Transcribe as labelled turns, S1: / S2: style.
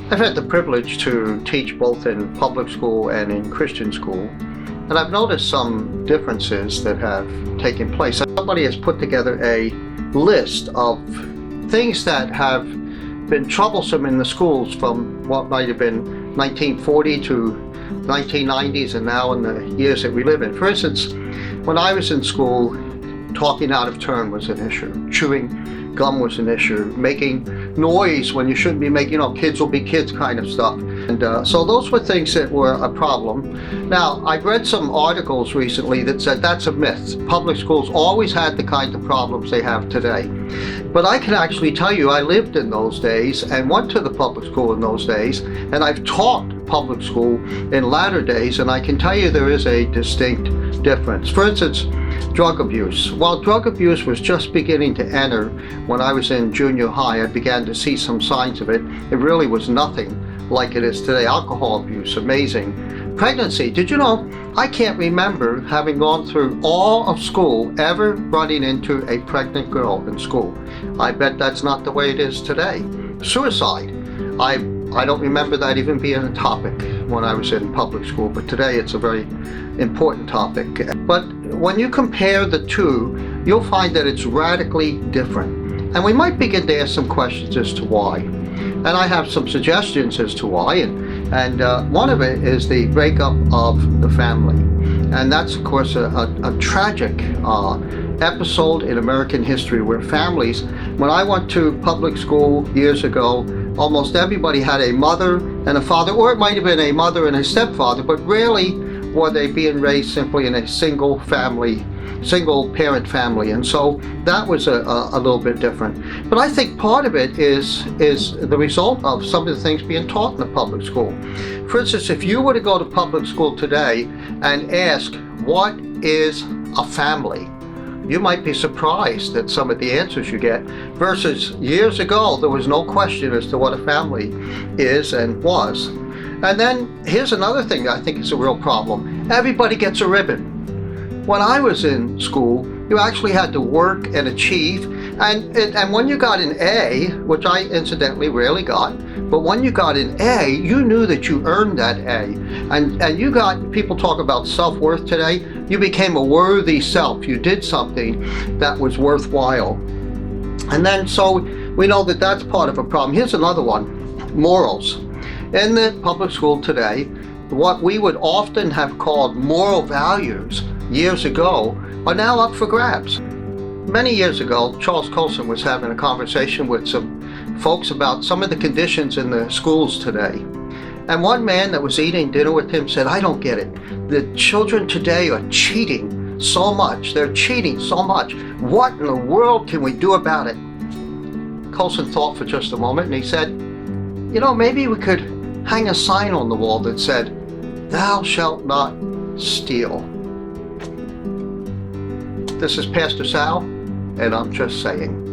S1: I've had the privilege to teach both in public school and in Christian school, and I've noticed some differences that have taken place. Somebody has put together a list of things that have been troublesome in the schools from what might have been 1940 to 1990s and now in the years that we live in. For instance, when I was in school, talking out of turn was an issue. Chewing gum was an issue. Making noise when you shouldn't be making, kids will be kids kind of stuff. And so those were things that were a problem. Now, I've read some articles recently that said that's a myth. Public schools always had the kind of problems they have today. But I can actually tell you, I lived in those days and went to the public school in those days, and I've taught public school in latter days, and I can tell you there is a distinct difference. For instance, drug abuse. While drug abuse was just beginning to enter when I was in junior high, I began to see some signs of it. It really was nothing like it is today. Alcohol abuse, amazing. Pregnancy, did you know, I can't remember having gone through all of school ever running into a pregnant girl in school. I bet that's not the way it is today. Suicide, I don't remember that even being a topic when I was in public school, but today it's a very important topic. But when you compare the two, you'll find that it's radically different. And we might begin to ask some questions as to why. And I have some suggestions as to why. And one of it is the breakup of the family. And that's, of course, a tragic episode in American history where families, when I went to public school years ago, almost everybody had a mother and a father, or it might have been a mother and a stepfather, but rarely were they being raised simply in a single parent family. And so that was a little bit different. But I think part of it is the result of some of the things being taught in the public school. For instance, if you were to go to public school today and ask, what is a family? You might be surprised at some of the answers you get, versus years ago, there was no question as to what a family is and was. And then here's another thing I think is a real problem. Everybody gets a ribbon. When I was in school, you actually had to work and achieve, and when you got an A, which I incidentally rarely got, but when you got an A, you knew that you earned that A. And you got, people talk about self-worth today, you became a worthy self. You did something that was worthwhile. And then so we know that that's part of a problem. Here's another one, morals. In the public school today, what we would often have called moral values years ago are now up for grabs. Many years ago, Charles Colson was having a conversation with some folks about some of the conditions in the schools today. And one man that was eating dinner with him said, I don't get it. The children today are cheating so much. They're cheating so much. What in the world can we do about it? Colson thought for just a moment and he said, maybe we could hang a sign on the wall that said, thou shalt not steal. This is Pastor Sal, and I'm just saying.